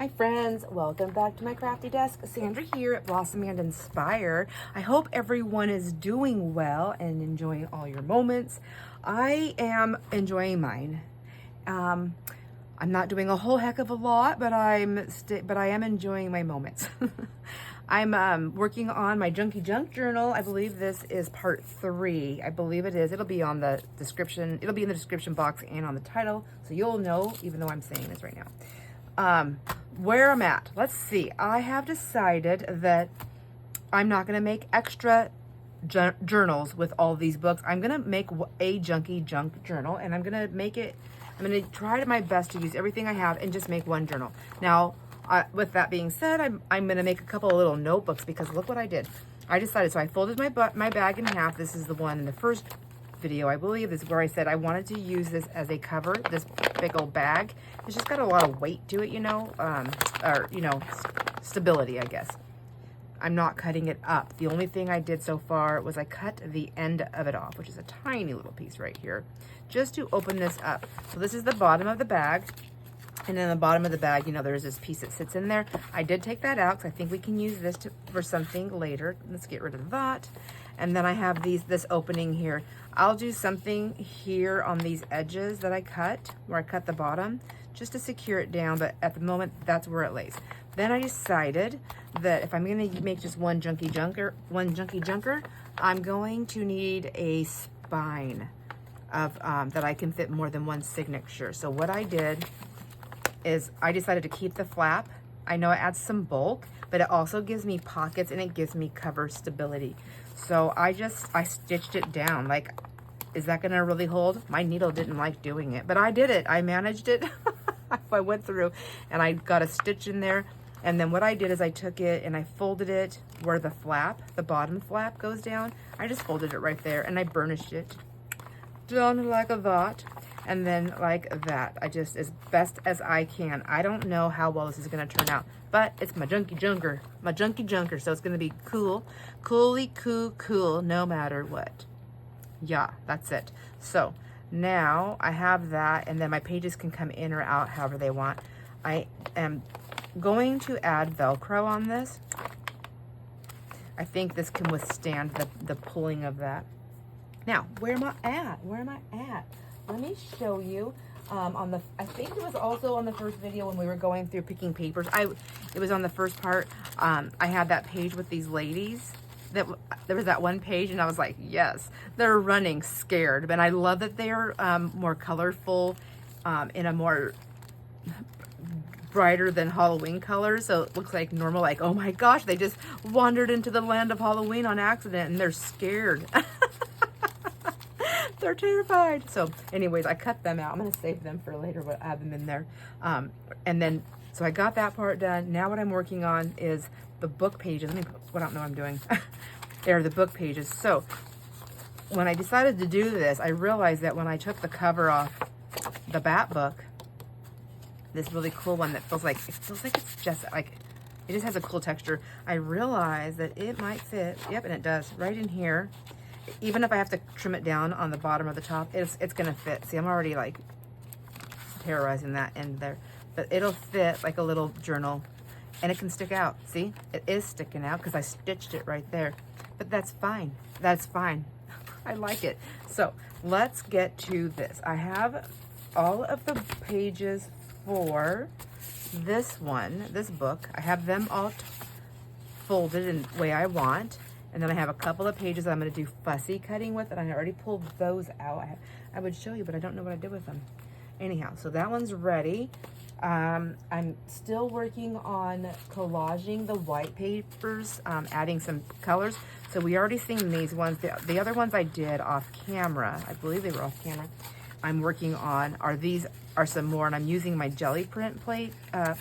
Hi friends, welcome back to my crafty desk. Sandra here at Blossom and Inspire. I hope everyone is doing well and enjoying all your moments. I am enjoying mine. I'm not doing a whole heck of a lot, but I am enjoying my moments. I'm working on my Junky Junk Journal. I believe this is part 3. I believe it is. It'll be on the description. It'll be in the description box and on the title, so you'll know, even though I'm saying this right now. Where I'm at, let's see. I have decided that I'm not going to make extra journals with all these books. I'm going to make a Junky Junk Journal, and I'm going to try my best to use everything I have and just make one journal. Now, with that being said, I'm going to make a couple of little notebooks because look what I did. I decided, so I folded my bag in half. This is the one in the first video, I believe. This is where I said I wanted to use this as a cover, this big old bag. It's just got a lot of weight to it, stability, I guess. I'm not cutting it up. The only thing I did so far was I cut the end of it off, which is a tiny little piece right here, just to open this up. So this is the bottom of the bag. And then the bottom of the bag, there's this piece that sits in there. I did take that out because I think we can use this for something later. Let's get rid of that. And then I have this opening here. I'll do something here on these edges that I cut, where I cut the bottom, just to secure it down, but at the moment, that's where it lays. Then I decided that if I'm gonna make just one junky junker, I'm going to need a spine of that I can fit more than one signature. So what I did is I decided to keep the flap. I know it adds some bulk, but it also gives me pockets and it gives me cover stability. So I stitched it down. Like, is that gonna really hold? My needle didn't like doing it, but I did it. I managed it. I went through and I got a stitch in there. And then what I did is I took it and I folded it where the bottom flap goes down. I just folded it right there and I burnished it down like that. And then like that. I just, as best as I can. I don't know how well this is gonna turn out, but it's my junky junker, so it's gonna be cool, cool, no matter what. Yeah, that's it. So now I have that, and then my pages can come in or out however they want. I am going to add Velcro on this. I think this can withstand the pulling of that. Now, where am I at? Let me show you. I think it was also on the first video when we were going through picking papers. It was on the first part. I had that page with these ladies. There was that one page, and I was like, yes, they're running scared. But I love that they are more colorful, in a more brighter than Halloween colors. So it looks like normal, like, oh my gosh, they just wandered into the land of Halloween on accident, and they're scared. They're terrified. So anyways, I cut them out. I'm going to save them for later, but add them in there. And then, so I got that part done. Now what I'm working on is the book pages. I don't know what I'm doing. They're the book pages. So when I decided to do this, I realized that when I took the cover off the Bat book, this really cool one that feels like it's just like, it just has a cool texture. I realized that it might fit. Yep, and it does right in here. Even if I have to trim it down on the bottom or the top, it's gonna fit. See, I'm already like terrorizing that end there, but it'll fit like a little journal, and it can stick out. See, it is sticking out because I stitched it right there, but that's fine. That's fine. I like it. So let's get to this. I have all of the pages for this book. I have them all folded in the way I want. And then I have a couple of pages that I'm going to do fussy cutting with, and I already pulled those out. I would show you, but I don't know what I did with them. Anyhow, so that one's ready. I'm still working on collaging the white papers, adding some colors. So we already seen these ones. The other ones I did off camera. I believe they were off camera. I'm working on these are some more, and I'm using my jelly print plate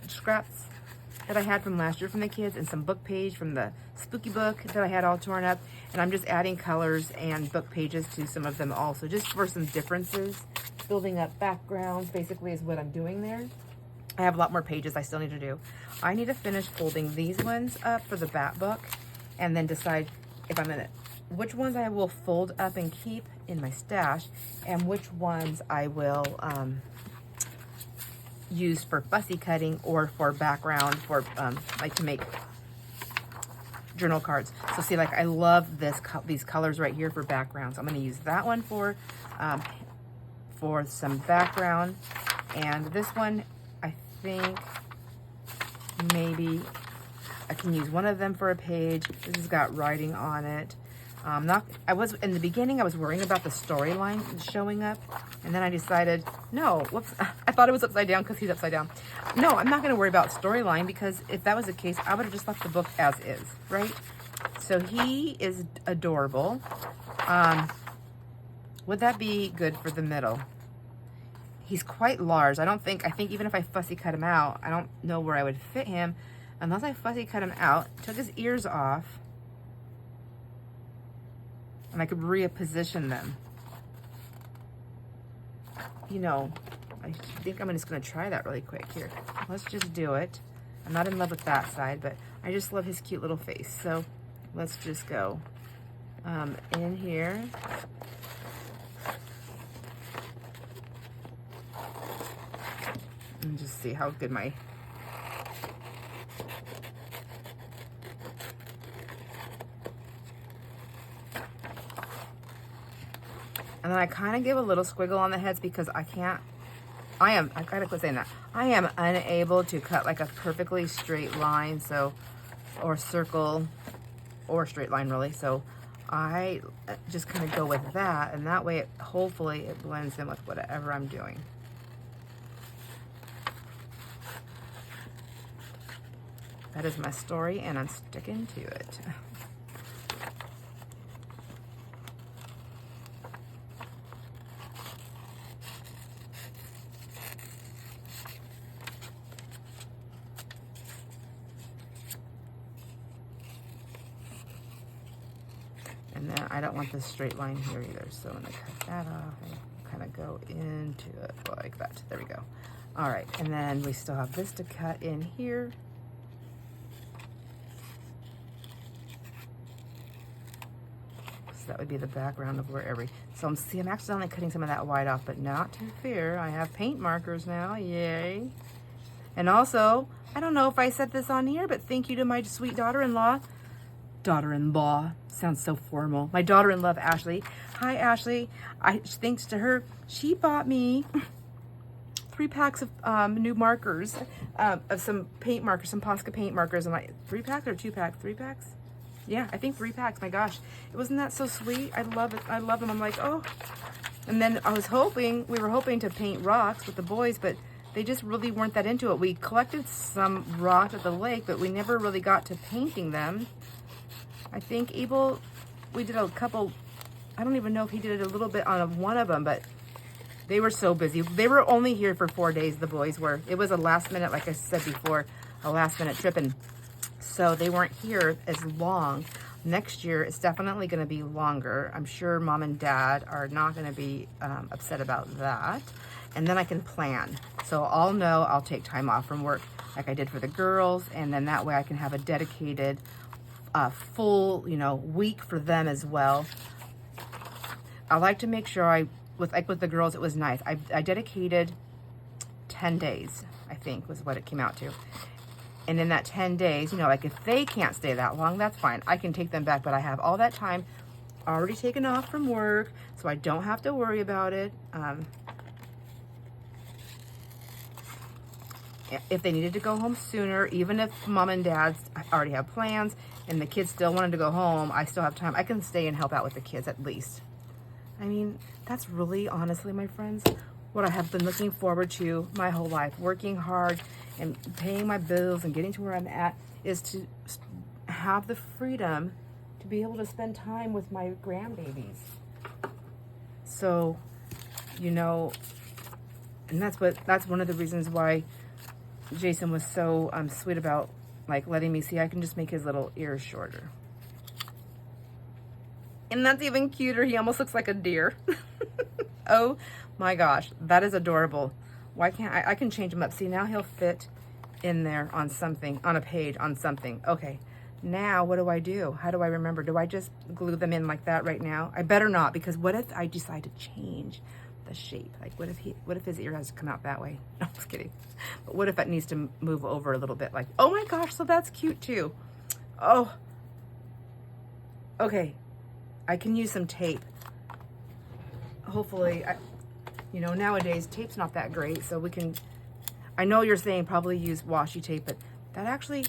scraps that I had from last year from the kids, and some book page from the spooky book that I had all torn up, and I'm just adding colors and book pages to some of them also, just for some differences. Building up backgrounds basically is what I'm doing there. I have a lot more pages I still need to do. I need to finish folding these ones up for the Bat book, and then decide if which ones I will fold up and keep in my stash, and which ones I will used for fussy cutting or for background, for like to make journal cards. So see, like I love these colors right here for backgrounds. I'm going to use that one for some background, and this one I think maybe I can use one of them for a page. This has got writing on it. In the beginning, I was worrying about the storyline showing up, and then I decided, no, whoops, I thought it was upside down because he's upside down. No, I'm not going to worry about storyline, because if that was the case, I would have just left the book as is, right? So he is adorable. Would that be good for the middle? He's quite large. I think even if I fussy cut him out, I don't know where I would fit him unless I fussy cut him out, took his ears off, and I could reposition them. You know, I think I'm just gonna try that really quick here. Let's just do it. I'm not in love with that side, but I just love his cute little face. So let's just go in here. And just see how good my... And then I kind of give a little squiggle on the heads because I gotta quit saying that. I am unable to cut like a perfectly straight line, so, or circle, or straight line really. So I just kind of go with that, and that way, hopefully it blends in with whatever I'm doing. That is my story, and I'm sticking to it. And then I don't want this straight line here either, so I'm gonna cut that off and kind of go into it like that. There we go. All right, and then we still have this to cut in here. So that would be the background of where so I'm accidentally cutting some of that white off, but not to fear. I have paint markers now, yay. And also, I don't know if I said this on here, but thank you to my sweet daughter-in-law. Daughter-in-law sounds so formal. My daughter-in-law, Ashley. Hi, Ashley. Thanks to her, she bought me 3 packs of new markers, of some paint markers, some Posca paint markers. And 3 packs or 2 packs? 3 packs? Yeah, I think 3 packs. My gosh, wasn't that so sweet? I love it. I love them. I'm like, oh. And then we were hoping to paint rocks with the boys, but they just really weren't that into it. We collected some rocks at the lake, but we never really got to painting them. I think Abel, we did a couple, I don't even know if he did it a little bit on one of them, but they were so busy. They were only here for 4 days, the boys were. It was a last minute, like I said before, a last minute trip, and so they weren't here as long. Next year, it's definitely gonna be longer. I'm sure Mom and Dad are not gonna be upset about that. And then I can plan. So I'll know I'll take time off from work like I did for the girls, and then that way I can have a dedicated full, week for them as well. I like to make sure with the girls, it was nice. I dedicated 10 days, I think was what it came out to. And in that 10 days, like if they can't stay that long, that's fine. I can take them back, but I have all that time already taken off from work, so I don't have to worry about it. If they needed to go home sooner, even if Mom and Dad already have plans and the kids still wanted to go home, I still have time. I can stay and help out with the kids at least. I mean, that's really, honestly, my friends, what I have been looking forward to my whole life. Working hard and paying my bills and getting to where I'm at is to have the freedom to be able to spend time with my grandbabies. So, and that's one of the reasons why Jason was so sweet about letting me see I can just make his little ears shorter. And that's even cuter. He almost looks like a deer. Oh my gosh, that is adorable. Why can't I can change him up. See, now he'll fit in there on something, on a page, on something. Okay, now what do I do? How do I remember? Do I just glue them in like that right now? I better not, because what if I decide to change the shape. Like what if his ear has to come out that way? No, I'm just kidding. But what if it needs to move over a little bit? Like, oh my gosh, so that's cute too. Oh, okay. I can use some tape. Hopefully, you know, nowadays tape's not that great, so we can, I know you're saying probably use washi tape, but that actually,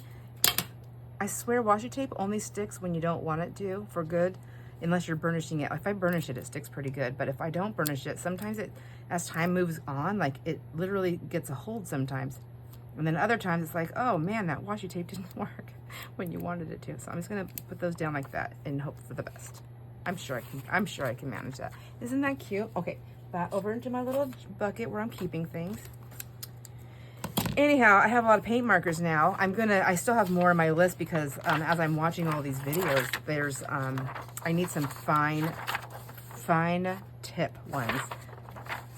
I swear washi tape only sticks when you don't want it to for good, unless you're burnishing it. If I burnish it, it sticks pretty good, but if I don't burnish it, sometimes it, as time moves on, like it literally gets a hold sometimes. And then other times it's like, oh man, that washi tape didn't work when you wanted it to. So I'm just gonna put those down like that and hope for the best. I'm sure I can manage that. Isn't that cute? Okay, that over into my little bucket where I'm keeping things. Anyhow, I have a lot of paint markers now. I still have more on my list because as I'm watching all these videos, there's, I need some fine tip ones.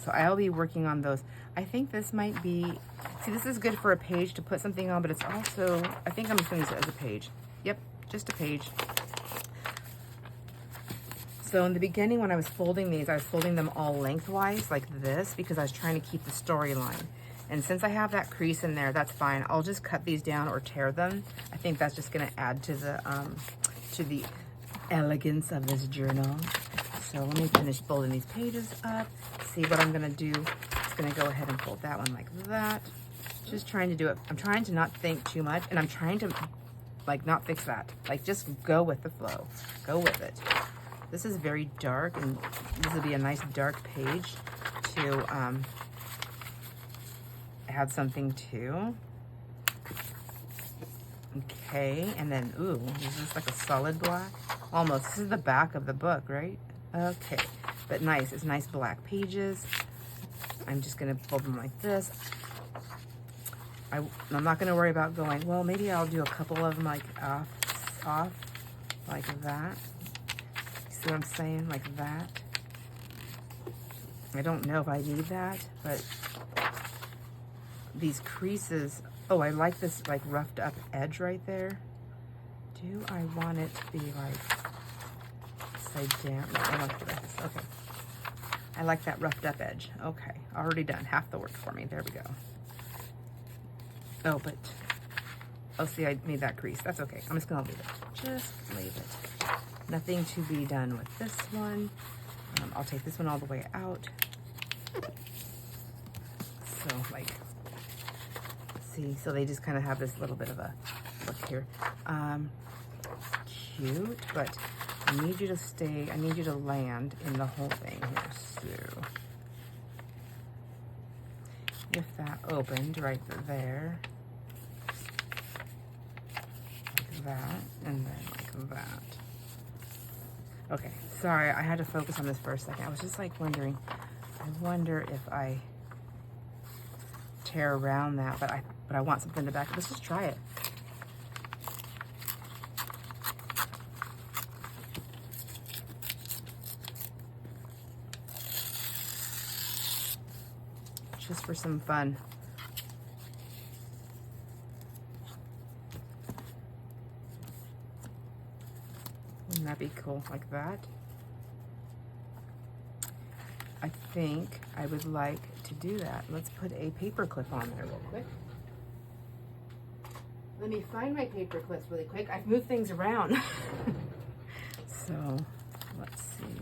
So I'll be working on those. I think this might be, see, this is good for a page to put something on, but it's also, I think I'm just gonna use it as a page. Yep, just a page. So in the beginning when I was folding these, I was folding them all lengthwise like this because I was trying to keep the storyline. And since I have that crease in there, that's fine. I'll just cut these down or tear them. I think that's just gonna add to the elegance of this journal. So let me finish folding these pages up. See what I'm gonna do. Just gonna go ahead and fold that one like that. Just trying to do it. I'm trying to not think too much, and I'm trying to like not fix that. Like just go with the flow. Go with it. This is very dark, and this would be a nice dark page to add something to. Okay, and then, ooh, is this like a solid black? Almost. This is the back of the book, right? Okay, but nice. It's nice black pages. I'm just going to fold them like this. I'm not going to worry about going, well, maybe I'll do a couple of them like off like that. See what I'm saying? Like that. I don't know if I need that, but these creases, oh, I like this like roughed up edge right there. Do I want it to be like upside down? No, I want it like this. Okay. I like that roughed up edge. Okay, already done. Half the work for me. There we go. Oh, but, oh, see, I made that crease. That's okay. I'm just gonna leave it. Just leave it. Nothing to be done with this one. I'll take this one all the way out. So, like, see, so they just kind of have this little bit of a look here. Cute, but I need you to stay, I need you to land in the whole thing here. So, if that opened right there, like that, and then like that. Okay, sorry, I had to focus on this for a second. I was just like wondering, I wonder if I tear around that, but I want something in the back. Let's just try it. Just for some fun. Wouldn't that be cool, like that? I think I would like to do that. Let's put a paper clip on there real quick. Let me find my paper clips really quick. I've moved things around. So, let's see.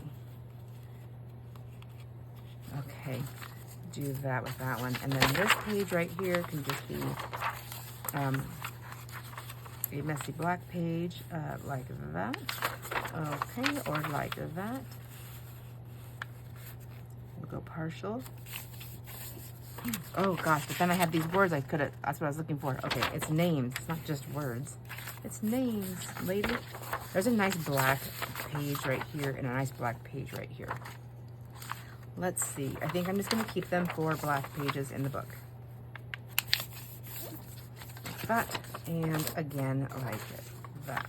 Okay, do that with that one. And then this page right here can just be a messy black page like that. Okay, or like that. We'll go partial. Oh gosh, but then I have these words I could have, that's what I was looking for. Okay, it's names, it's not just words. It's names, lady. There's a nice black page right here and a nice black page right here. Let's see, I think I'm just gonna keep them for black pages in the book. Like that, and again, like that.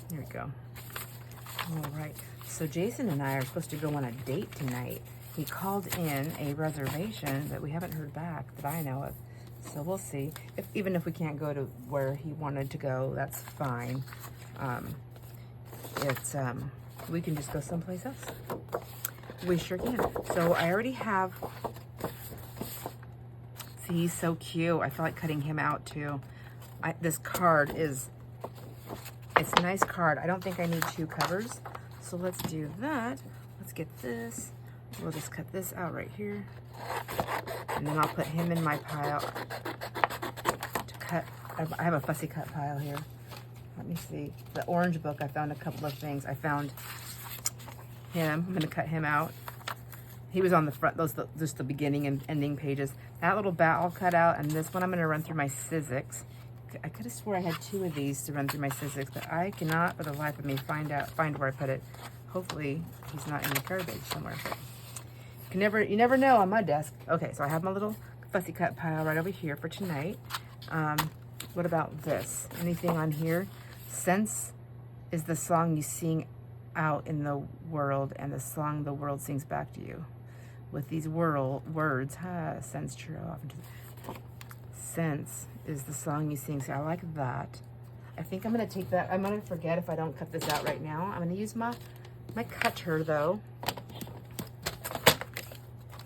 There we go. All right, so Jason and I are supposed to go on a date tonight. He called in a reservation that we haven't heard back that I know of. So we'll see. Even if we can't go to where he wanted to go, that's fine. we can just go someplace else. We sure can. So I already have, see, he's so cute. I feel like cutting him out too. This card is, it's a nice card. I don't think I need 2 covers. So let's do that. Let's get this. We'll just cut this out right here. And then I'll put him in my pile to cut. I have a fussy cut pile here. Let me see. The orange book, I found a couple of things. I found him. I'm gonna cut him out. He was on the front, just the beginning and ending pages. That little bat I'll cut out, and this one I'm gonna run through my Sizzix. I could have swore I had 2 of these to run through my Sizzix, but I cannot for the life of me find where I put it. Hopefully he's not in the garbage somewhere. You never know on my desk. Okay, so I have my little fussy cut pile right over here for tonight. What about this? Anything on here? Sense is the song you sing out in the world, and the song the world sings back to you. With these words, sense true often. Sense is the song you sing. So I like that. I think I'm gonna take that. I'm gonna forget if I don't cut this out right now. I'm gonna use my cutter though.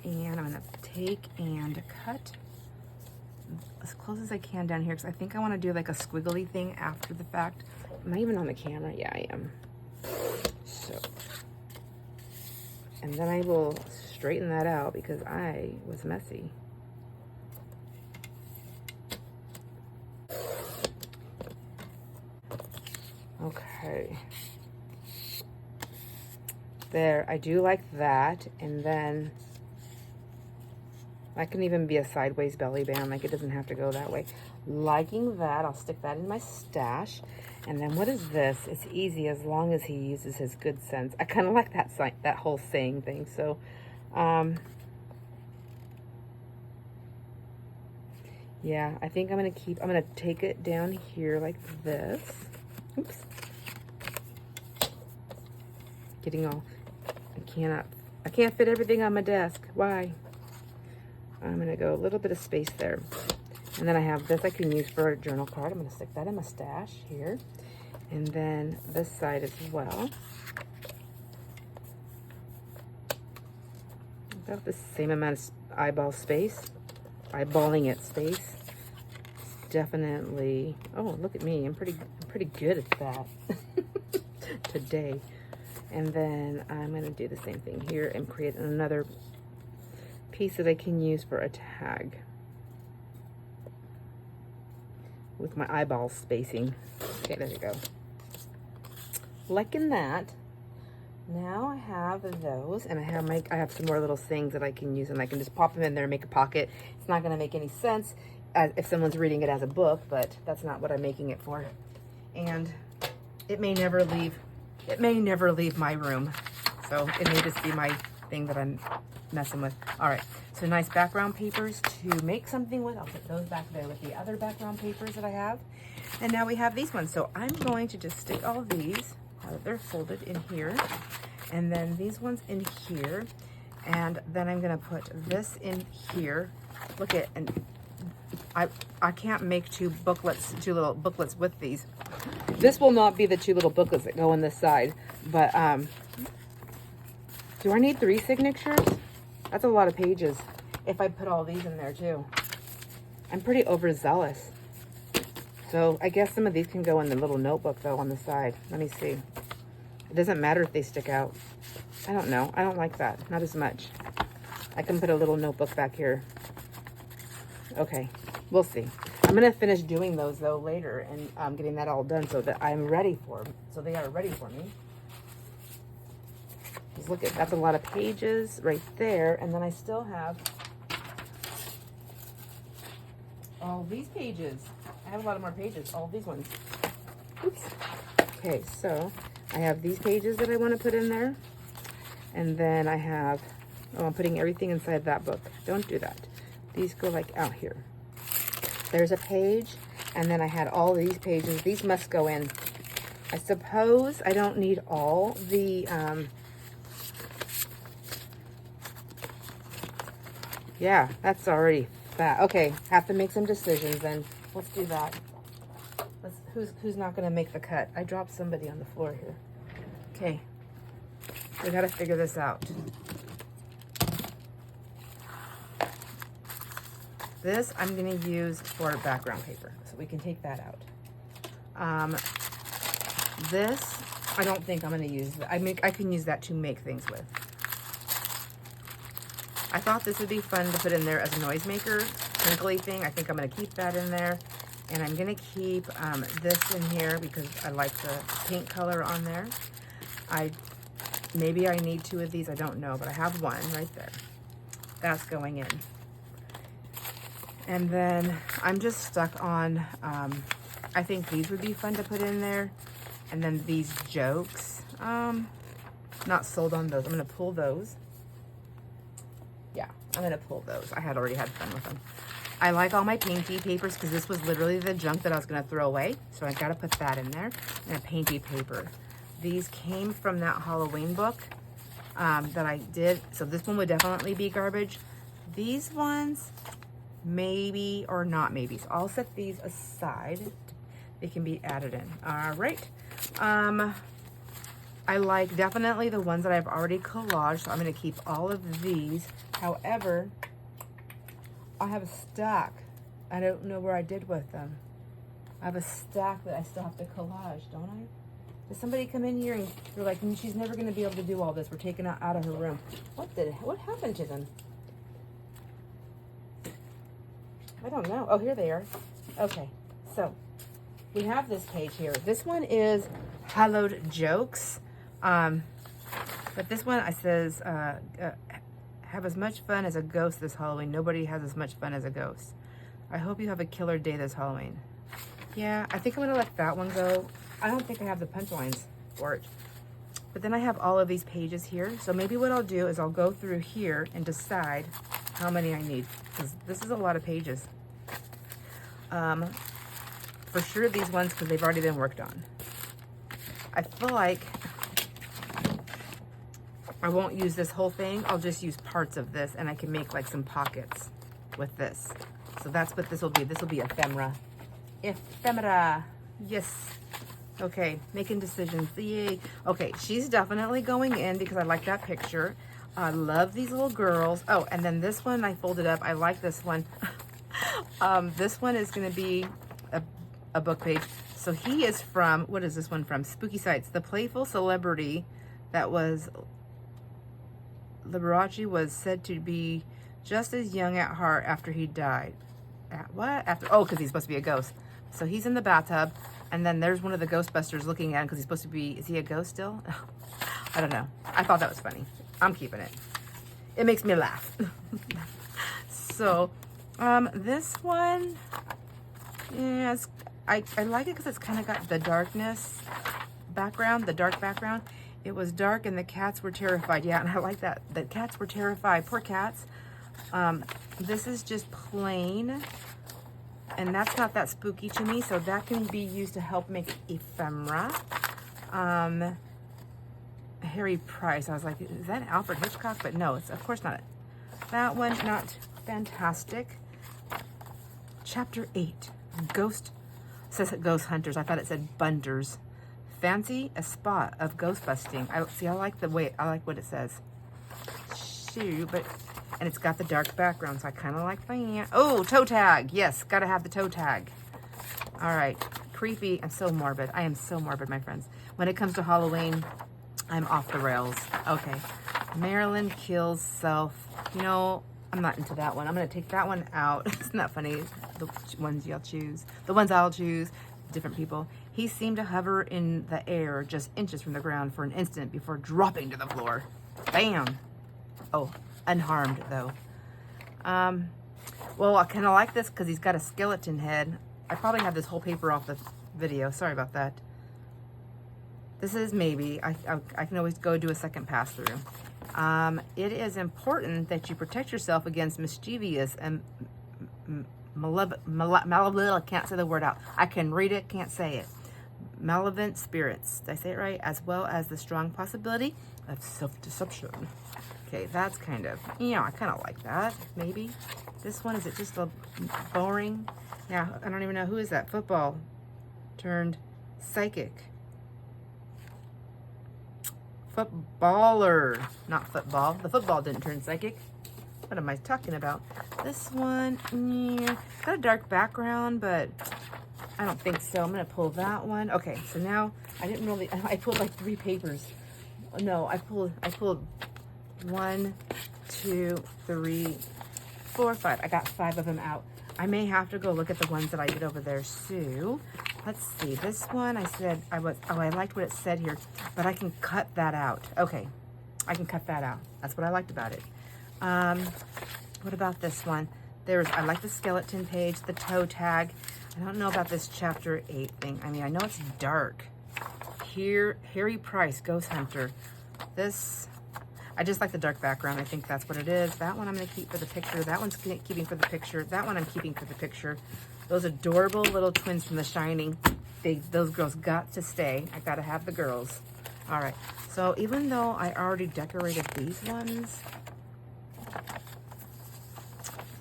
And I'm gonna take and cut as close as I can down here, because I think I wanna do like a squiggly thing after the fact. Am I even on the camera? Yeah, I am. So, and then I will straighten that out because I was messy. Okay. There, I do like that. And then that can even be a sideways belly band, like it doesn't have to go that way. Liking that, I'll stick that in my stash. And then what is this? It's easy as long as he uses his good sense. I kind of like that whole saying thing. So, yeah, I think I'm gonna take it down here like this. Oops. Getting all, I can't fit everything on my desk. Why? I'm gonna go a little bit of space there. And then I have this I can use for a journal card. I'm gonna stick that in my stash here. And then this side as well. About the same amount of eyeballing it space. It's definitely, oh, look at me. I'm pretty good at that today. And then I'm gonna do the same thing here and create another piece that I can use for a tag with my eyeball spacing. Okay, there you go. Liking that. Now I have those, and I have some more little things that I can use, and I can just pop them in there and make a pocket. It's not gonna make any sense if someone's reading it as a book, but that's not what I'm making it for. And it may never leave my room. So it may just be my thing that I'm messing with. All right, so nice background papers to make something with. I'll put those back there with the other background papers that I have. And now we have these ones. So I'm going to just stick all these, they're folded in here. And then these ones in here. And then I'm gonna put this in here. Look at, and I can't make two little booklets with these. This will not be the 2 little booklets that go on this side, but do I need 3 signatures? That's a lot of pages if I put all these in there too. I'm pretty overzealous. So I guess some of these can go in the little notebook though on the side. Let me see. It doesn't matter if they stick out. I don't know. I don't like that. Not as much. I can put a little notebook back here. Okay, we'll see. I'm gonna finish doing those though later, and getting that all done so that I'm ready for them. So they are ready for me. Just look at, that's a lot of pages right there, and then I still have all these pages. I have a lot of more pages, all these ones. Oops. Okay, so I have these pages that I want to put in there, and then I have, oh, I'm putting everything inside that book. Don't do that. These go like out here. There's a page, and then I had all these pages. These must go in. I suppose I don't need all the, yeah, that's already fat. Okay, have to make some decisions then. Let's do that. who's not gonna make the cut? I dropped somebody on the floor here. Okay, we gotta figure this out. This I'm gonna use for background paper, so we can take that out. This, I don't think I'm gonna use. I can use that to make things with. I thought this would be fun to put in there as a noisemaker, twinkly thing. I think I'm gonna keep that in there. And I'm gonna keep this in here because I like the pink color on there. Maybe I need 2 of these, I don't know, but I have one right there. That's going in. And then I'm just stuck on, I think these would be fun to put in there. And then these jokes, not sold on those. I'm gonna pull those. Yeah, I'm gonna pull those. I had already had fun with them. I like all my painty papers because this was literally the junk that I was gonna throw away. So I gotta put that in there. And a painty paper. These came from that Halloween book that I did. So this one would definitely be garbage. These ones, maybe or not maybe. So I'll set these aside. They can be added in. All right. I like definitely the ones that I've already collaged. So I'm gonna keep all of these. However, I have a stack. I don't know where I did with them. I have a stack that I still have to collage, don't I? Did somebody come in here and they're like, she's never going to be able to do all this. We're taking her out of her room. What happened to them? I don't know. Oh, here they are. Okay, so we have this page here. This one is Hallowed Jokes. But this one, I says, have as much fun as a ghost this Halloween. Nobody has as much fun as a ghost. I hope you have a killer day this Halloween. Yeah, I think I'm gonna let that one go. I don't think I have the punchlines for it. But then I have all of these pages here. So maybe what I'll do is I'll go through here and decide how many I need. Because this is a lot of pages. For sure these ones, because they've already been worked on. I feel like I won't use this whole thing. I'll just use parts of this and I can make like some pockets with this. So that's what this will be. This will be ephemera. Ephemera. Yes. Okay, making decisions. Yay. Okay, she's definitely going in because I like that picture. I love these little girls. Oh, and then this one I folded up. I like this one. This one is going to be a book page. So he is from, what is this one from? Spooky Sites. The playful celebrity that was, Liberace was said to be just as young at heart after he died. At what? After, oh, because he's supposed to be a ghost. So he's in the bathtub. And then there's one of the Ghostbusters looking at him because he's supposed to be, is he a ghost still? I don't know. I thought that was funny. I'm keeping it. It makes me laugh. So, this one, yeah, I like it because it's kind of got the darkness background, the dark background. It was dark and the cats were terrified. Yeah, and I like that. The cats were terrified. Poor cats. This is just plain. And that's not that spooky to me, so that can be used to help make ephemera. Harry Price, I was like, is that Alfred Hitchcock? But no, it's of course not. That one, not fantastic. Chapter 8, Ghost, says Ghost Hunters. I thought it said Bunders. Fancy a spot of ghost busting. I like the way, I like what it says. Shoot, but... And it's got the dark background, so I kind of like that. Oh, toe tag. Yes, got to have the toe tag. All right. Creepy. I'm so morbid. I am so morbid, my friends. When it comes to Halloween, I'm off the rails. Okay. Marilyn kills self. You know, I'm not into that one. I'm going to take that one out. Isn't that funny? The ones you'll choose. The ones I'll choose. Different people. He seemed to hover in the air just inches from the ground for an instant before dropping to the floor. Bam. Oh. Unharmed though. Well, I kind of like this because he's got a skeleton head. I probably have this whole paper off the video. Sorry about that. This is maybe. I can always go do a second pass through. It is important that you protect yourself against mischievous and malevolent. Can't say the word out. I can read it, can't say it. Malevolent spirits. Did I say it right? As well as the strong possibility of self-deception. Okay, that's kind of, yeah, I kind of like that, maybe. This one, is it just a boring? Yeah, I don't even know, who is that? Football turned psychic. Footballer, not football. The football didn't turn psychic. What am I talking about? This one, got a dark background, but I don't think so. I'm gonna pull that one. Okay, so now I pulled like 3 papers. No, I pulled 1, 2, 3, 4, 5. I got 5 of them out. I may have to go look at the ones that I did over there, Sue. Let's see, this one I liked what it said here, but I can cut that out. Okay, I can cut that out. That's what I liked about it. What about this one? I like the skeleton page, the toe tag. I don't know about this chapter 8 thing. I mean, I know it's dark. Here, Harry Price, Ghost Hunter. This, I just like the dark background. I think that's what it is. That one I'm going to keep for the picture. That one's keeping for the picture. That one I'm keeping for the picture. Those adorable little twins from The Shining. Those girls got to stay. I got to have the girls. All right. So even though I already decorated these ones,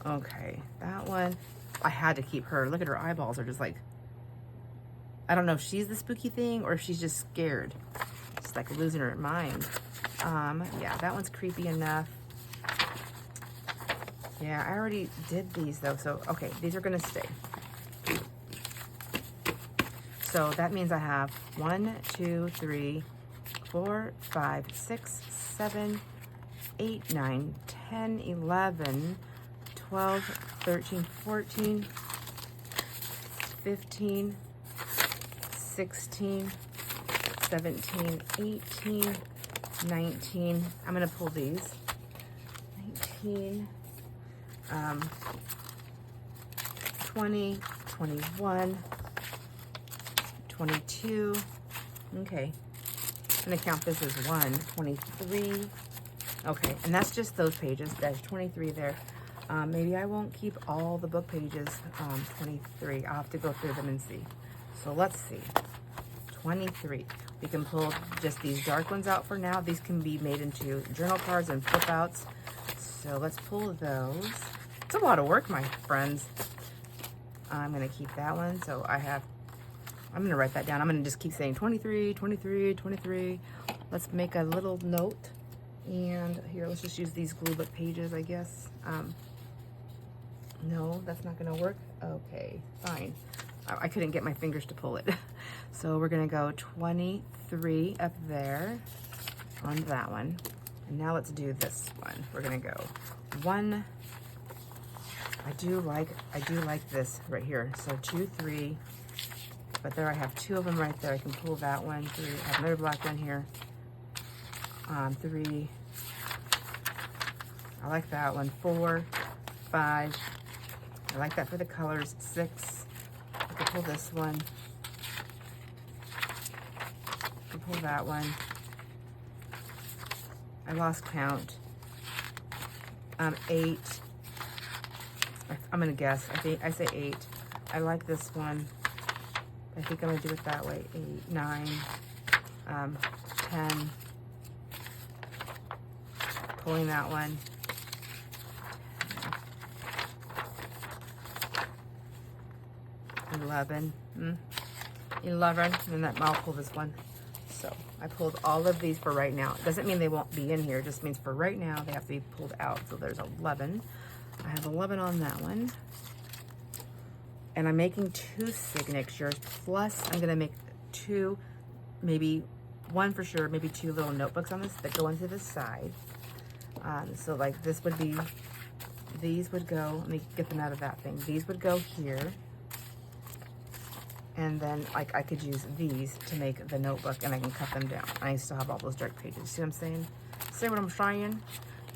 okay, that one, I had to keep her. Look at her eyeballs are just like, I don't know if she's the spooky thing or if she's just scared. She's like losing her mind. Yeah, that one's creepy enough. Yeah, I already did these though. So, okay, these are gonna stay. So that means I have 1, 2, 3, 4, 5, 6, 7, 8, 9, 10, 11, 12, 13, 14, 15, 16, 17, 18, 19. I'm going to pull these. 19, 20, 21, 22. Okay. I'm going to count this as 1, 23. Okay, and that's just those pages. There's 23 there. Maybe I won't keep all the book pages, 23. I'll have to go through them and see. So let's see. 23. We can pull just these dark ones out for now. These can be made into journal cards and flip outs. So let's pull those. It's a lot of work, my friends. I'm going to keep that one. So I'm going to write that down. I'm going to just keep saying 23, 23, 23. Let's make a little note. And here, let's just use these glue book pages, I guess. No, that's not going to work. Okay, fine. I couldn't get my fingers to pull it. So we're going to go 23 up there on that one. And now let's do this one. We're going to go 1. I do like this right here. So 2, 3. But there I have 2 of them right there. I can pull that one. 3. I have another black one here. 3. I like that one. 4, 5. I like that for the colors. 6. I can pull this one. I can pull that one. I lost count. 8. I'm gonna guess. I say 8. I like this one. I think I'm gonna do it that way. 8, 9, 10. Pulling that one. 11. 11. And then I'll pull this one. So I pulled all of these for right now. It doesn't mean they won't be in here. It just means for right now they have to be pulled out. So there's 11. I have 11 on that one. And I'm making 2 signatures. Plus I'm going to make 2, maybe 1 for sure, maybe 2 little notebooks on this that go into the side. So like this would be, these would go, let me get them out of that thing. These would go here. And then like I could use these to make the notebook and I can cut them down. I still have all those dark pages. See what I'm saying? See what I'm trying?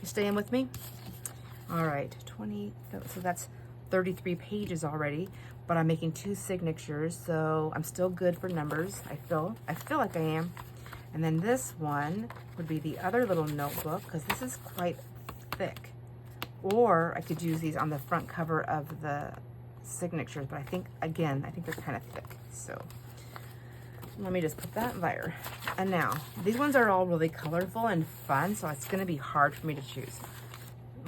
You staying with me? All right, 20, so that's 33 pages already, but I'm making 2 signatures, so I'm still good for numbers. I feel like I am. And then this one would be the other little notebook because this is quite thick. Or I could use these on the front cover of the signatures, but I think they're kind of thick. So let me just put that there. And now these ones are all really colorful and fun, so it's going to be hard for me to choose.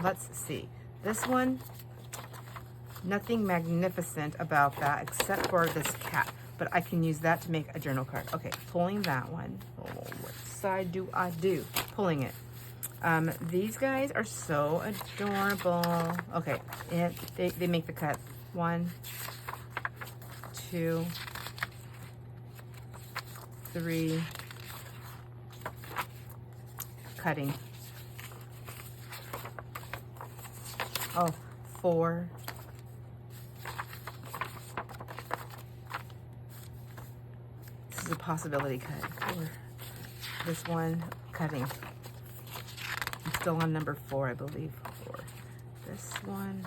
Let's see. This one, nothing magnificent about that except for this cat. but I can use that to make a journal card. Okay, pulling that one. Oh, what side do I do? Pulling it. These guys are so adorable. Okay, and they make the cut. 1, 2, 3, cutting. Oh, 4. This is a possibility cut. 4. This one, cutting. I'm still on number 4, I believe. 4. This one.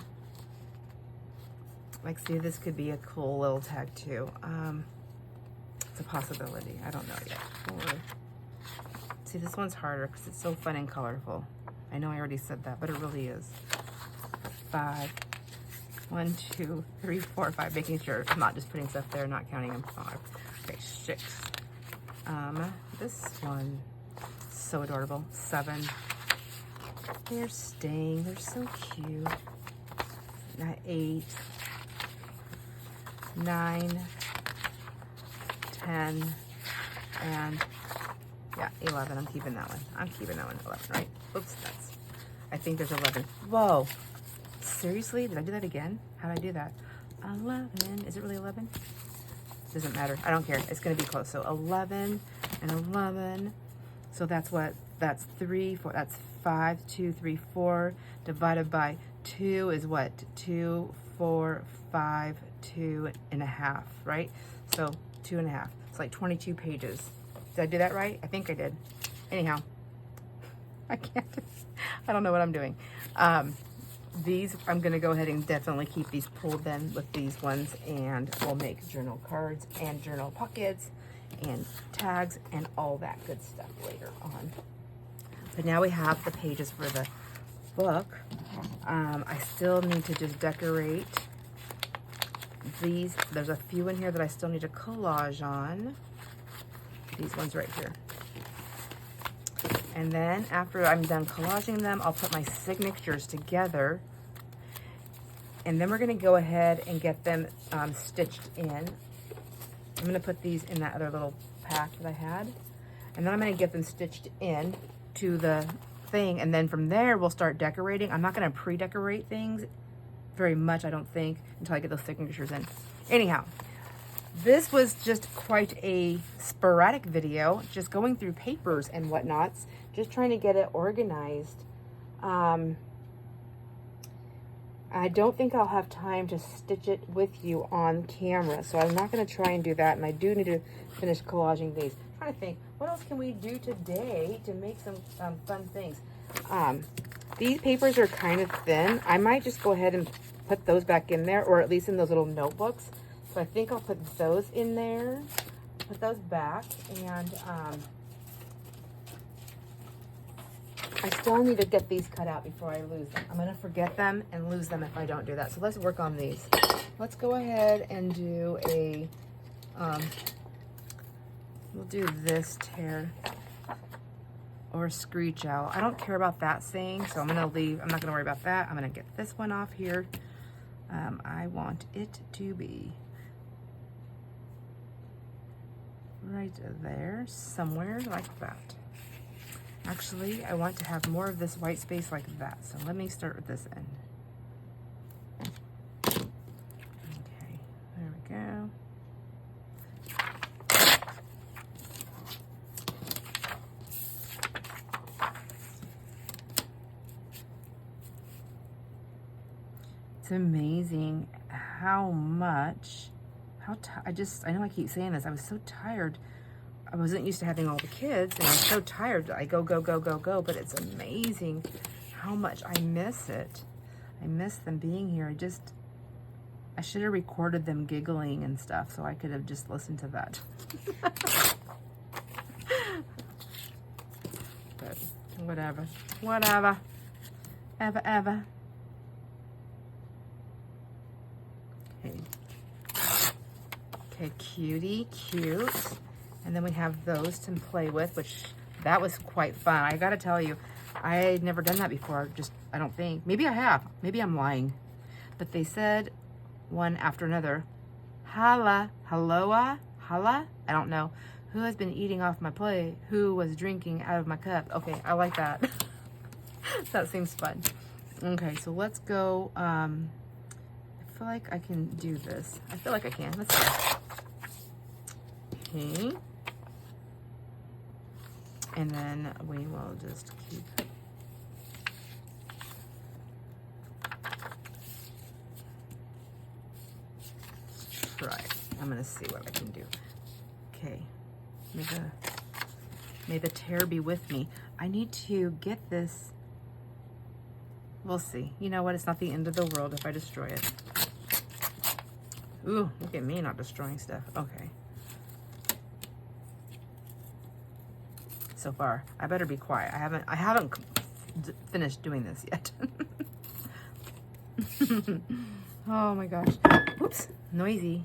Like, see, this could be a cool little tag too. It's a possibility. I don't know yet. 4. See, this one's harder because it's so fun and colorful. I know I already said that, but it really is. 5. 1, 2, 3, 4, 5. Making sure I'm not just putting stuff there, not counting them. 5. Okay, 6. This one, so adorable. 7. They're staying. They're so cute. 8. 9, 10, and yeah, 11. I'm keeping that one. I'm keeping that one. 11, right? Oops, I think there's 11. Whoa. Seriously? Did I do that again? How did I do that? 11. Is it really 11? Doesn't matter. I don't care. It's going to be close. So 11 and 11. So that's what? That's 3, 4. That's 5, 2, 3, 4. Divided by 2 is what? 2, 4, 5, 2.5, right? So 2.5. It's like 22 pages. Did I do that right? I think I did. Anyhow, I can't. I don't know what I'm doing. These, I'm going to go ahead and definitely keep these pulled then with these ones, and we'll make journal cards and journal pockets and tags and all that good stuff later on. But now we have the pages for the book. I still need to just decorate these. There's a few in here that I still need to collage on. These ones right here. And then after I'm done collaging them, I'll put my signatures together. And then we're going to go ahead and get them stitched in. I'm going to put these in that other little pack that I had. And then I'm going to get them stitched in to the thing. And then from there, we'll start decorating. I'm not going to pre-decorate things very much, I don't think, until I get those signatures in. Anyhow, this was just quite a sporadic video, just going through papers and whatnots, just trying to get it organized. I don't think I'll have time to stitch it with you on camera, so I'm not going to try and do that, and I do need to finish collaging these. I'm trying to think, what else can we do today to make some fun things? These papers are kind of thin. I might just go ahead and put those back in there, or at least in those little notebooks. So I think I'll put those in there, put those back, and I still need to get these cut out before I lose them. I'm going to forget them and lose them if I don't do that. So let's work on these. Let's go ahead and do a, we'll do this tear or screech out. I don't care about that saying, so I'm going to leave. I'm not going to worry about that. I'm going to get this one off here. I want it to be right there, somewhere like that. Actually, I want to have more of this white space like that. So let me start with this end. Okay, there we go. It's amazing how much, I know I keep saying this, I was so tired. I wasn't used to having all the kids, and I was so tired. I go, go, go, go, go, but it's amazing how much I miss it. I miss them being here. I should have recorded them giggling and stuff so I could have just listened to that. But whatever, ever. Okay, cutie, cute. And then we have those to play with, which that was quite fun. I gotta tell you, I had never done that before. I don't think. Maybe I have. Maybe I'm lying. But they said one after another. Hala, haloa, hala, I don't know. Who has been eating off my plate? Who was drinking out of my cup? Okay, I like that. That seems fun. Okay, so let's go. I feel like I can do this. I feel like I can. Let's go. Okay. And then we will just keep. Try. I'm gonna see what I can do. Okay. May the tear be with me. I need to get this. We'll see. You know what? It's not the end of the world if I destroy it. Ooh, look at me not destroying stuff. Okay. So far, I better be quiet. I haven't finished doing this yet. Oh my gosh. Oops, noisy.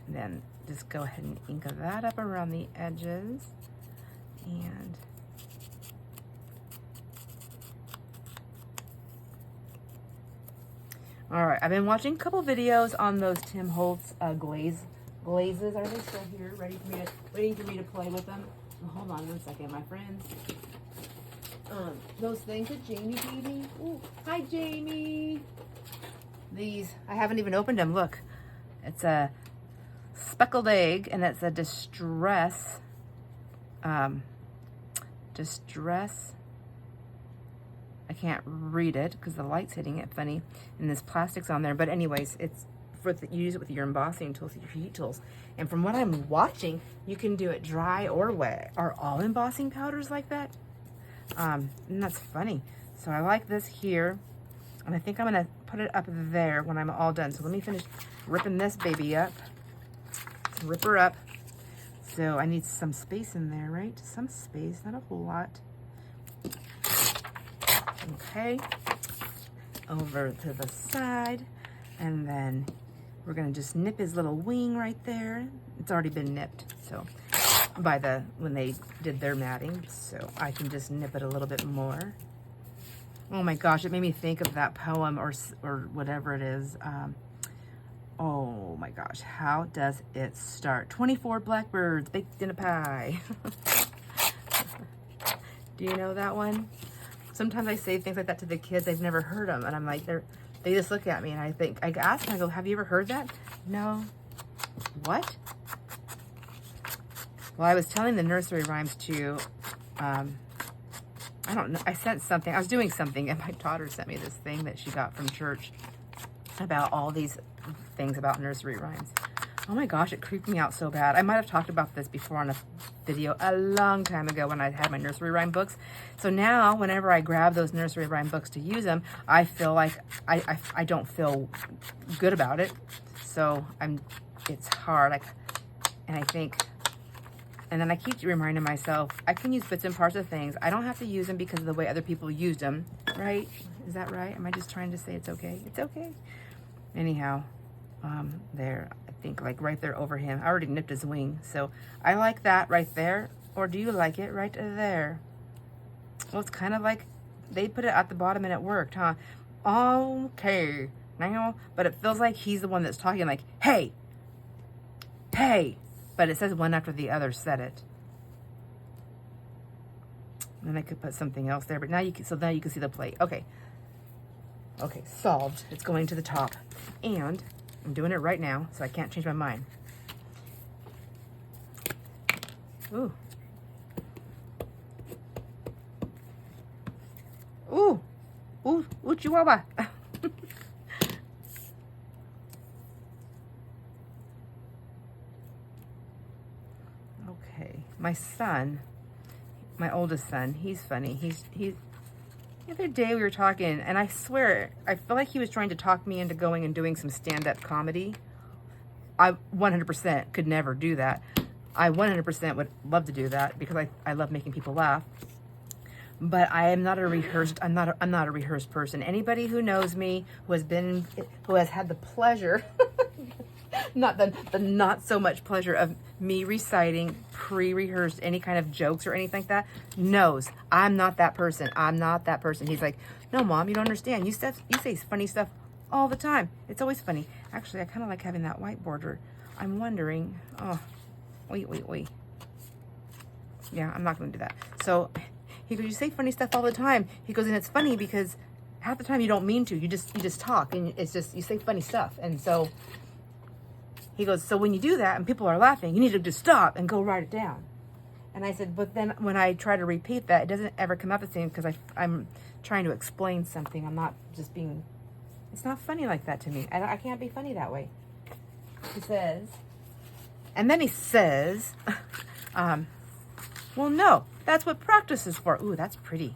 And then just go ahead and ink that up around the edges. And all right, I've been watching a couple videos on those Tim Holtz glazes. Are they still here, waiting for me to play with them? Oh, hold on one second, my friends. Those things that Jamie gave me. Ooh, hi Jamie. These, I haven't even opened them. Look, it's a speckled egg, and it's a distress. I can't read it because the light's hitting it funny, and this plastic's on there. But anyways, it's for you use it with your embossing tools, your heat tools. And from what I'm watching, you can do it dry or wet. Are all embossing powders like that? And that's funny. So I like this here, and I think I'm gonna put it up there when I'm all done. So let me finish ripping this baby up. Let's rip her up. So I need some space in there, right? Some space, not a whole lot. Okay, over to the side, and then we're gonna just nip his little wing right there. It's already been nipped, so by when they did their matting, so I can just nip it a little bit more. Oh my gosh, it made me think of that poem or whatever it is. Oh my gosh, how does it start? 24 blackbirds baked in a pie. Do you know that one? Sometimes I say things like that to the kids. I've never heard them, and I'm like, they just look at me, and I ask them, I go, have you ever heard that? No. What? Well, I was telling the nursery rhymes to, I don't know, I sent something, I was doing something, and my daughter sent me this thing that she got from church about all these things about nursery rhymes. Oh my gosh, it creeped me out so bad. I might have talked about this before on a video a long time ago when I had my nursery rhyme books. So now, whenever I grab those nursery rhyme books to use them, I feel like I don't feel good about it. So it's hard. And I think, and then I keep reminding myself, I can use bits and parts of things. I don't have to use them because of the way other people used them, right? Is that right? Am I just trying to say it's okay? It's okay. Anyhow, there, I think like right there over him. I already nipped his wing, so I like that right there. Or do you like it right there? Well, it's kind of like they put it at the bottom and it worked, huh? Okay, now, but it feels like he's the one that's talking like, hey, hey, but it says one after the other said it. And then I could put something else there, but now you can, so now you can see the plate. Okay. Okay, solved. It's going to the top. And I'm doing it right now, so I can't change my mind. Ooh. Ooh. Ooh, ooh, chihuahua. Okay, my son, my oldest son, he's funny. He's the other day we were talking, and I swear, I feel like he was trying to talk me into going and doing some stand-up comedy. I 100% could never do that. I 100% would love to do that because I love making people laugh. But I am not a rehearsed, I'm not a rehearsed person. Anybody who knows me, who has had the pleasure, not so much pleasure of me reciting pre-rehearsed any kind of jokes or anything like that, knows I'm not that person. I'm not that person. He's like, no, Mom, you don't understand. You say funny stuff all the time. It's always funny. Actually, I kind of like having that white border. I'm wondering, oh, wait. Yeah, I'm not going to do that. So he goes, you say funny stuff all the time. He goes, and it's funny because half the time you don't mean to. You just talk, and it's just, you say funny stuff. And so he goes, so when you do that and people are laughing, you need to just stop and go write it down. And I said, but then when I try to repeat that, it doesn't ever come out the same because I'm trying to explain something. I'm not just being, it's not funny like that to me. I can't be funny that way. He says, and then he says, well, no, that's what practice is for. Ooh, that's pretty.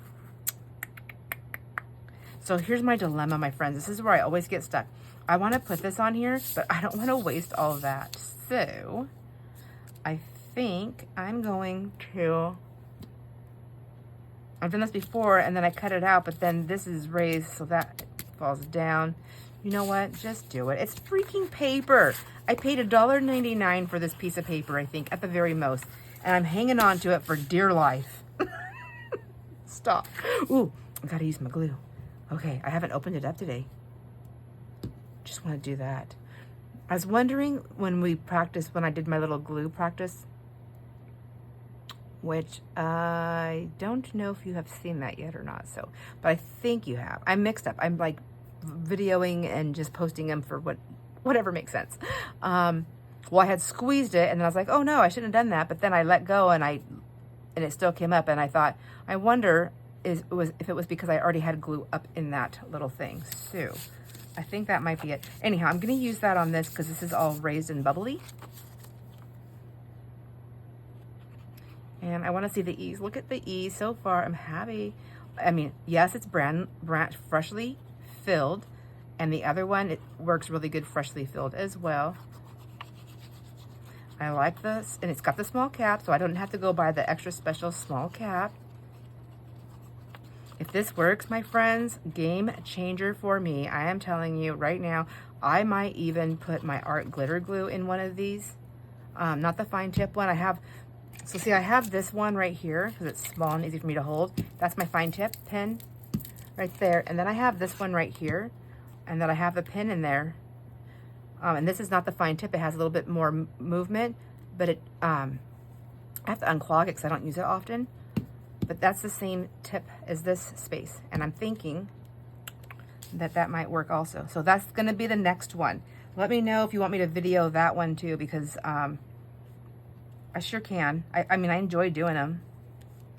So here's my dilemma, my friends. This is where I always get stuck. I want to put this on here, but I don't want to waste all of that. So I think I'm going to, I've done this before and then I cut it out, but then this is raised so that falls down. You know what? Just do it. It's freaking paper. I paid $1.99 for this piece of paper, I think, at the very most. And I'm hanging on to it for dear life. Stop. Ooh, I gotta use my glue. Okay, I haven't opened it up today. Just want to do that. I was wondering when I did my little glue practice, which I don't know if you have seen that yet or not, so, but I think you have. I'm mixed up. I'm like videoing and just posting them for whatever makes sense. Well, I had squeezed it and then I was like, oh no, I shouldn't have done that. But then I let go and it still came up, and I thought, I wonder if it was because I already had glue up in that little thing. So I think that might be it. Anyhow, I'm going to use that on this because this is all raised and bubbly. And I want to see the ease. Look at the ease so far. I'm happy. I mean, yes, it's freshly filled. And the other one, it works really good freshly filled as well. I like this. And it's got the small cap, so I don't have to go buy the extra special small cap. If this works, my friends, game changer for me. I am telling you right now, I might even put my art glitter glue in one of these. Not the fine tip one. I have this one right here because it's small and easy for me to hold. That's my fine tip pin right there. And then I have this one right here. And then I have the pin in there. And this is not the fine tip. It has a little bit more movement, but I have to unclog it because I don't use it often. But that's the same tip as this space. And I'm thinking that might work also. So that's going to be the next one. Let me know if you want me to video that one too, because I sure can. I mean, I enjoy doing them.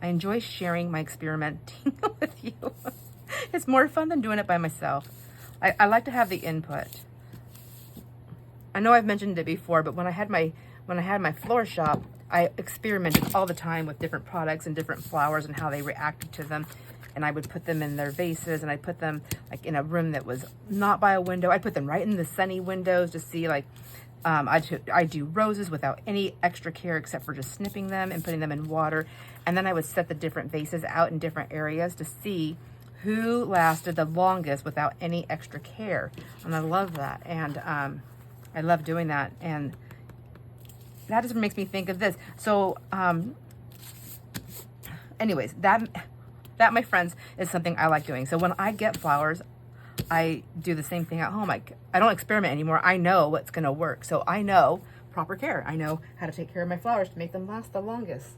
I enjoy sharing my experimenting with you. It's more fun than doing it by myself. I like to have the input. I know I've mentioned it before, but when I had my floor shop, I experimented all the time with different products and different flowers and how they reacted to them. And I would put them in their vases, and I put them like in a room that was not by a window. I put them right in the sunny windows to see, like, I do roses without any extra care except for just snipping them and putting them in water. And then I would set the different vases out in different areas to see who lasted the longest without any extra care. And I love that. And I love doing that. And that just makes me think of this. So, anyways, that, my friends, is something I like doing. So when I get flowers, I do the same thing at home. I don't experiment anymore. I know what's going to work. So I know proper care. I know how to take care of my flowers to make them last the longest.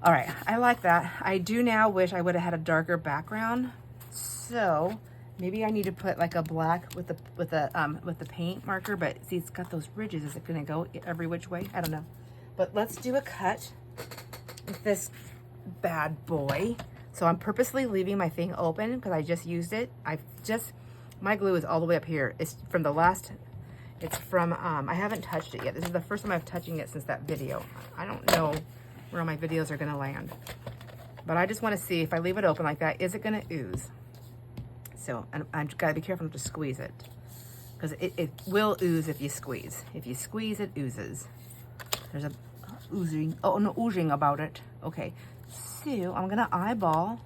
All right, I like that. I do now wish I would have had a darker background. So maybe I need to put like a black with the paint marker, but see, it's got those ridges. Is it gonna go every which way? I don't know. But let's do a cut with this bad boy. So I'm purposely leaving my thing open because I just used it. My glue is all the way up here. It's from the last, it's from, I haven't touched it yet. This is the first time I'm touching it since that video. I don't know where all my videos are gonna land. But I just wanna see if I leave it open like that, is it gonna ooze? So I've gotta be careful not to squeeze it, because it will ooze if you squeeze. If you squeeze, it oozes. There's a oozing, oh no, oozing about it. Okay, so I'm gonna eyeball.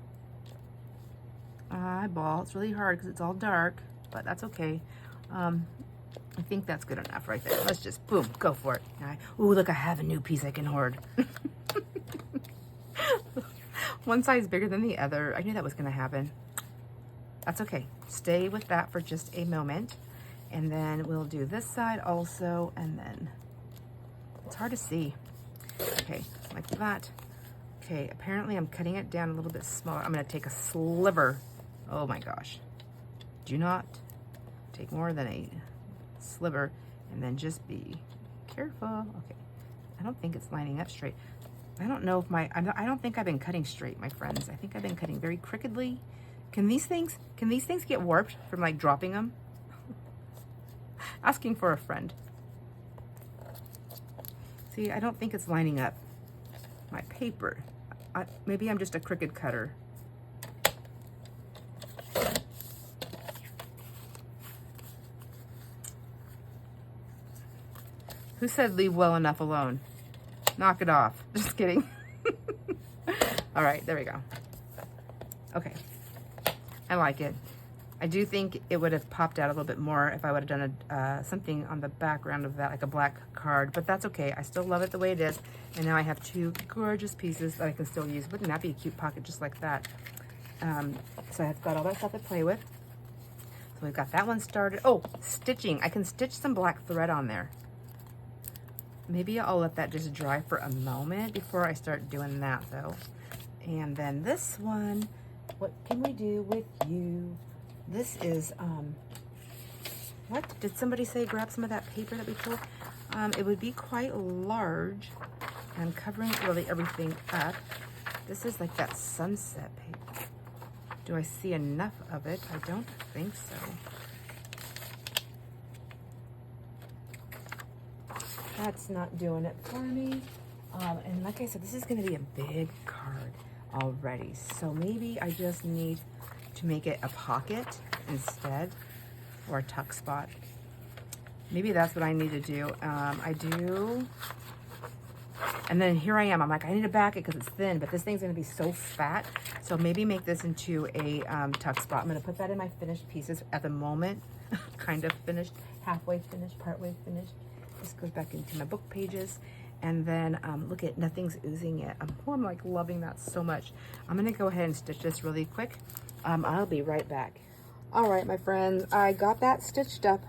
It's really hard because it's all dark, but that's okay. I think that's good enough right there. Let's just, boom, go for it. Ooh, look, I have a new piece I can hoard. One side's bigger than the other. I knew that was gonna happen. That's okay. Stay with that for just a moment. And then we'll do this side also, and then it's hard to see. Okay, like that. Okay, apparently I'm cutting it down a little bit smaller. I'm gonna take a sliver. Oh my gosh. Do not take more than a sliver, and then just be careful. Okay, I don't think it's lining up straight. I don't know if I don't think I've been cutting straight, my friends. I think I've been cutting very crookedly. Can these things get warped from like dropping them? Asking for a friend. See, I don't think it's lining up. My paper. Maybe I'm just a crooked cutter. Who said leave well enough alone? Knock it off. Just kidding. All right, there we go. Okay. I like it. I do think it would have popped out a little bit more if I would have done something on the background of that, like a black card, but that's okay. I still love it the way it is. And now I have two gorgeous pieces that I can still use. Wouldn't that be a cute pocket just like that? So I've got all that stuff to play with. So we've got that one started. Oh, stitching. I can stitch some black thread on there. Maybe I'll let that just dry for a moment before I start doing that though. And then this one, what can we do with you? This is, what? Did somebody say grab some of that paper that we pulled? It would be quite large and covering really everything up. This is like that sunset paper. Do I see enough of it? I don't think so. That's not doing it for me. And like I said, this is gonna be a big card already. So maybe I just need to make it a pocket instead, or a tuck spot. Maybe that's what I need to do. I do. And then here I am. I'm like, I need to back it because it's thin, but this thing's gonna be so fat. So maybe make this into a tuck spot. I'm gonna put that in my finished pieces at the moment. Kind of finished, halfway finished, partway finished. This goes back into my book pages. And then look at, nothing's oozing yet. I'm like loving that so much. I'm gonna go ahead and stitch this really quick. I'll be right back. All right, my friends, I got that stitched up.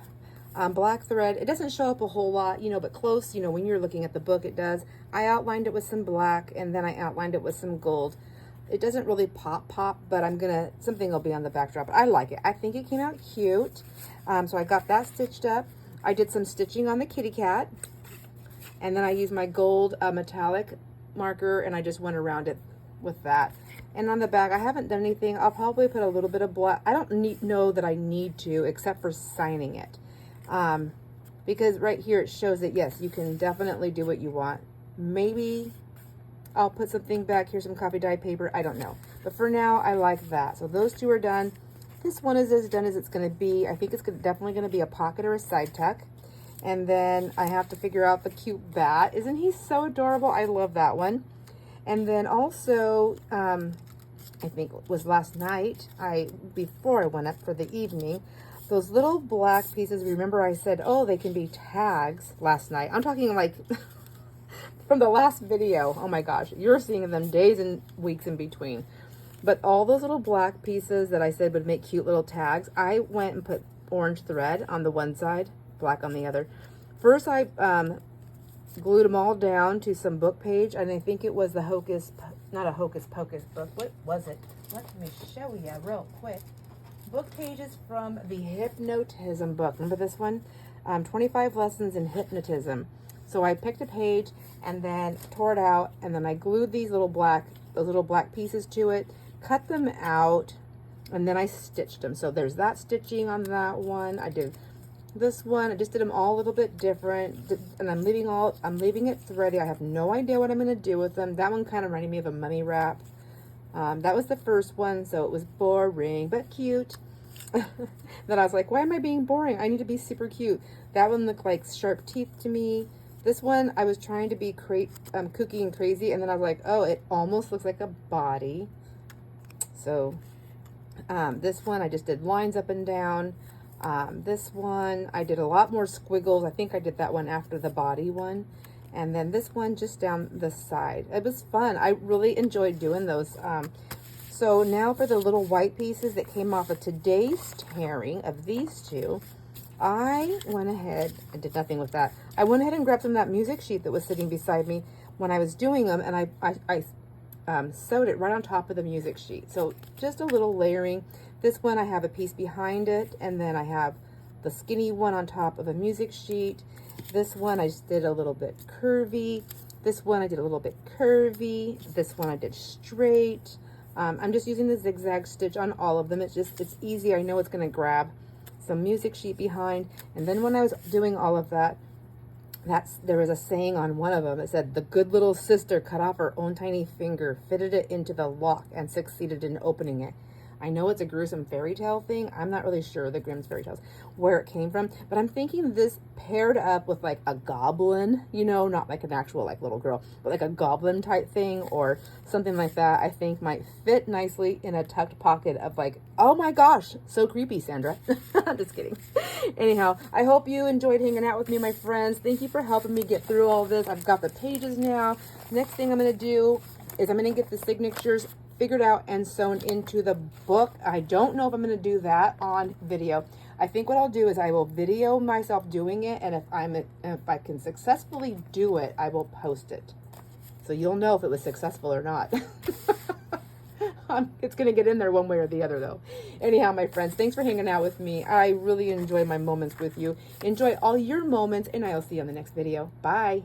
Black thread, it doesn't show up a whole lot, you know, but close, you know, when you're looking at the book, it does. I outlined it with some black, and then I outlined it with some gold. It doesn't really pop, but something will be on the backdrop. I like it. I think it came out cute. So I got that stitched up. I did some stitching on the kitty cat, and then I used my gold metallic marker, and I just went around it with that. And on the back, I haven't done anything. I'll probably put a little bit of black. I don't know that I need to, except for signing it. Because right here it shows that, yes, you can definitely do what you want. Maybe I'll put something back here, some copy dye paper. I don't know. But for now, I like that. So those two are done. This one is as done as it's going to be. I think it's definitely going to be a pocket or a side tuck. And then I have to figure out the cute bat. Isn't he so adorable? I love that one. And then also, I think it was last night, before I went up for the evening, those little black pieces, remember I said, oh, they can be tags last night. I'm talking like from the last video. Oh my gosh, you're seeing them days and weeks in between. But all those little black pieces that I said would make cute little tags, I went and put orange thread on the one side, black on the other. First, I glued them all down to some book page, and I think it was the not a Hocus Pocus book. What was it? Let me show you real quick. Book pages from the Hypnotism book. Remember this one? 25 Lessons in Hypnotism. So I picked a page and then tore it out, and then I glued those little black pieces to it, cut them out, and then I stitched them. So there's that stitching on that one. I did this one. I just did them all a little bit different, and I'm leaving it thready. I have no idea what I'm going to do with them. That one kind of reminded me of a mummy wrap. That was the first one, so it was boring but cute. Then I was like, why am I being boring? I need to be super cute. That one looked like sharp teeth to me. This one, I was trying to be kooky and crazy, and then I was like, oh, it almost looks like a body. So this one, I just did lines up and down. This one, I did a lot more squiggles. I think I did that one after the body one. And then this one just down the side. It was fun. I really enjoyed doing those. So now for the little white pieces that came off of today's tearing of these two, I went ahead and did nothing with that. I went ahead and grabbed some of that music sheet that was sitting beside me when I was doing them, and I sewed it right on top of the music sheet. So just a little layering. This one I have a piece behind it, and then I have the skinny one on top of a music sheet. This one I just did a little bit curvy. This one I did a little bit curvy. This one I did straight. I'm just using the zigzag stitch on all of them. It's easy. I know it's going to grab some music sheet behind. And then when I was doing all of that, there was a saying on one of them. It said, "The good little sister cut off her own tiny finger, fitted it into the lock, and succeeded in opening it." I know it's a gruesome fairy tale thing. I'm not really sure, the Grimm's fairy tales, where it came from, but I'm thinking this paired up with like a goblin, you know, not like an actual like little girl, but like a goblin type thing or something like that, I think might fit nicely in a tucked pocket of like, oh my gosh, so creepy, Sandra. I'm just kidding. Anyhow, I hope you enjoyed hanging out with me, my friends. Thank you for helping me get through all this. I've got the pages now. Next thing I'm going to do is I'm going to get the signatures figured out and sewn into the book. I don't know if I'm going to do that on video. I think what I'll do is I will video myself doing it, and if I can successfully do it, I will post it. So you'll know if it was successful or not. It's going to get in there one way or the other though. Anyhow, my friends, thanks for hanging out with me. I really enjoy my moments with you. Enjoy all your moments, and I'll see you on the next video. Bye.